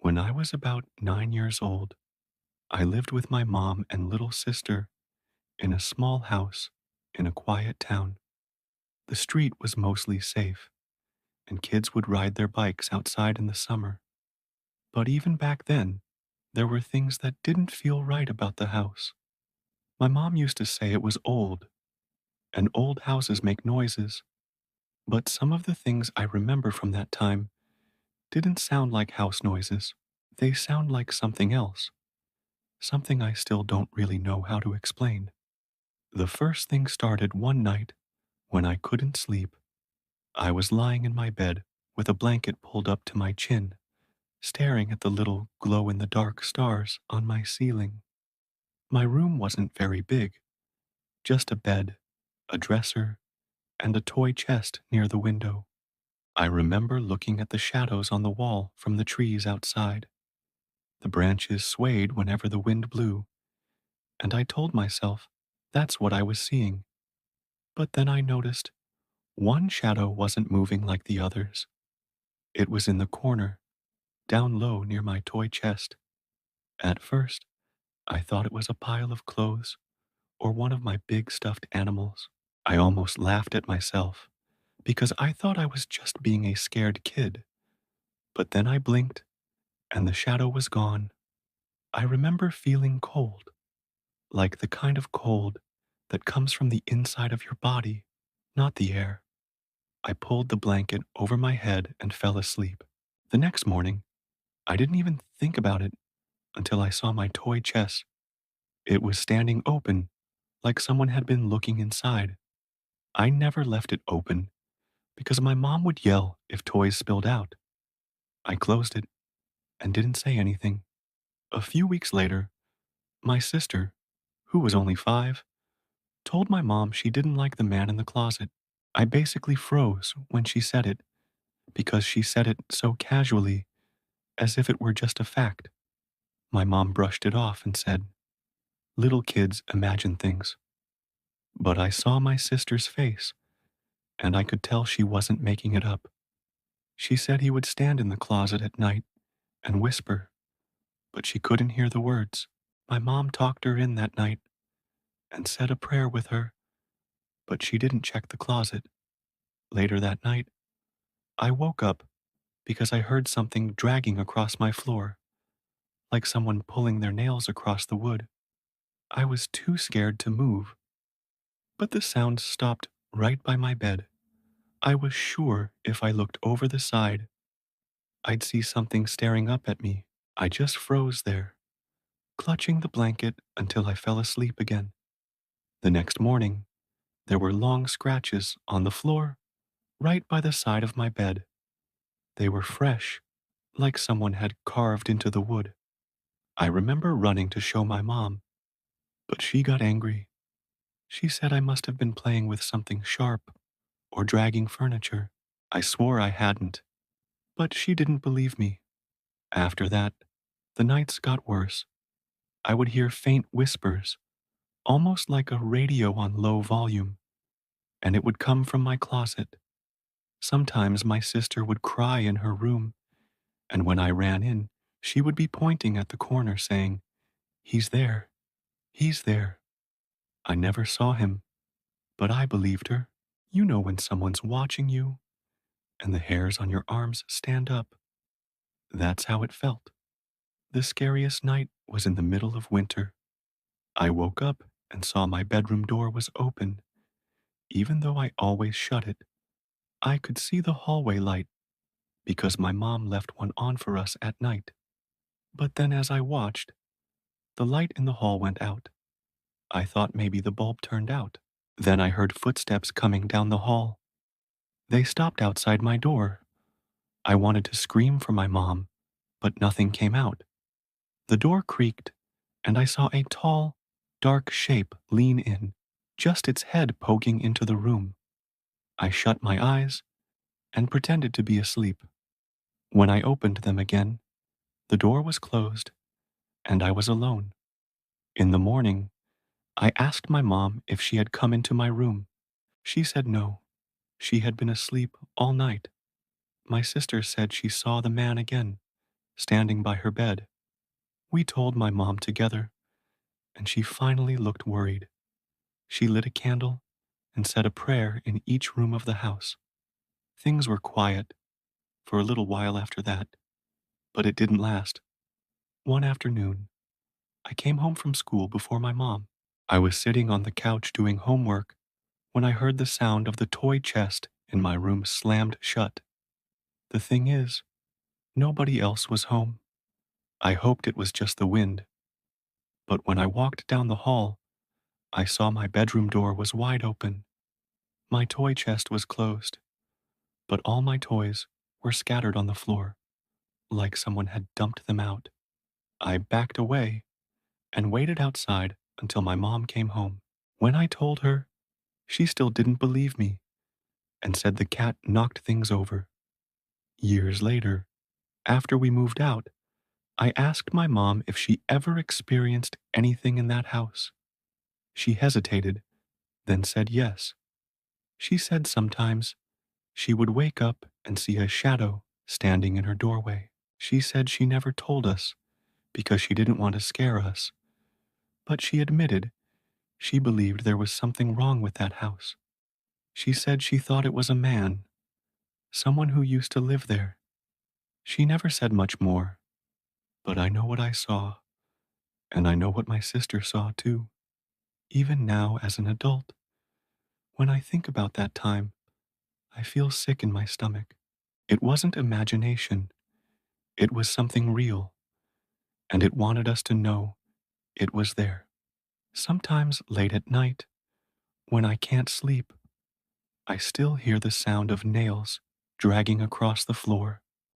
When I was about 9 years old, I lived with my mom and little sister in a small house in a quiet town. The street was mostly safe, and kids would ride their bikes outside in the summer. But even back then, there were things that didn't feel right about the house. My mom used to say it was old, and old houses make noises. But some of the things I remember from that time didn't sound like house noises. They sound like something else, something I still don't really know how to explain. The first thing started one night when I couldn't sleep. I was lying in my bed with a blanket pulled up to my chin, staring at the little glow in the dark stars on my ceiling. My room wasn't very big, just a bed, a dresser, and a toy chest near the window. I remember looking at the shadows on the wall from the trees outside. The branches swayed whenever the wind blew, and I told myself that's what I was seeing. But then I noticed one shadow wasn't moving like the others. It was in the corner, down low near my toy chest. At first, I thought it was a pile of clothes or one of my big stuffed animals. I almost laughed at myself because I thought I was just being a scared kid. But then I blinked and the shadow was gone. I remember feeling cold, like the kind of cold that comes from the inside of your body, not the air. I pulled the blanket over my head and fell asleep. The next morning, I didn't even think about it until I saw my toy chest. It was standing open, like someone had been looking inside. I never left it open because my mom would yell if toys spilled out. I closed it and didn't say anything. A few weeks later, my sister, who was only 5, told my mom she didn't like the man in the closet. I basically froze when she said it because she said it so casually, as if it were just a fact. My mom brushed it off and said, "Little kids imagine things." But I saw my sister's face, and I could tell she wasn't making it up. She said he would stand in the closet at night and whisper, but she couldn't hear the words. My mom talked her in that night and said a prayer with her, but she didn't check the closet. Later that night, I woke up because I heard something dragging across my floor, like someone pulling their nails across the wood. I was too scared to move, but the sound stopped right by my bed. I was sure if I looked over the side, I'd see something staring up at me. I just froze there, clutching the blanket until I fell asleep again. The next morning, there were long scratches on the floor right by the side of my bed. They were fresh, like someone had carved into the wood. I remember running to show my mom, but she got angry. She said I must have been playing with something sharp or dragging furniture. I swore I hadn't, but she didn't believe me. After that, the nights got worse. I would hear faint whispers, almost like a radio on low volume, and it would come from my closet. Sometimes my sister would cry in her room, and when I ran in, she would be pointing at the corner saying, "He's there, he's there." I never saw him, but I believed her. You know when someone's watching you and the hairs on your arms stand up. That's how it felt. The scariest night was in the middle of winter. I woke up and saw my bedroom door was open. Even though I always shut it, I could see the hallway light because my mom left one on for us at night. But then as I watched, the light in the hall went out. I thought maybe the bulb turned out. Then I heard footsteps coming down the hall. They stopped outside my door. I wanted to scream for my mom, but nothing came out. The door creaked, and I saw a tall, dark shape lean in, just its head poking into the room. I shut my eyes and pretended to be asleep. When I opened them again, the door was closed, and I was alone. In the morning, I asked my mom if she had come into my room. She said no. She had been asleep all night. My sister said she saw the man again, standing by her bed. We told my mom together, and she finally looked worried. She lit a candle and said a prayer in each room of the house. Things were quiet for a little while after that, but it didn't last. One afternoon, I came home from school before my mom. I was sitting on the couch doing homework when I heard the sound of the toy chest in my room slammed shut. The thing is, nobody else was home. I hoped it was just the wind, but when I walked down the hall, I saw my bedroom door was wide open. My toy chest was closed, but all my toys were scattered on the floor, like someone had dumped them out. I backed away and waited outside until my mom came home. When I told her, she still didn't believe me and said the cat knocked things over. Years later, after we moved out, I asked my mom if she ever experienced anything in that house. She hesitated, then said yes. She said sometimes she would wake up and see a shadow standing in her doorway. She said she never told us because she didn't want to scare us, but she admitted she believed there was something wrong with that house. She said she thought it was a man, someone who used to live there. She never said much more, but I know what I saw, and I know what my sister saw too. Even now, as an adult, when I think about that time, I feel sick in my stomach. It wasn't imagination, it was something real, and it wanted us to know it was there. Sometimes late at night, when I can't sleep, I still hear the sound of nails dragging across the floor.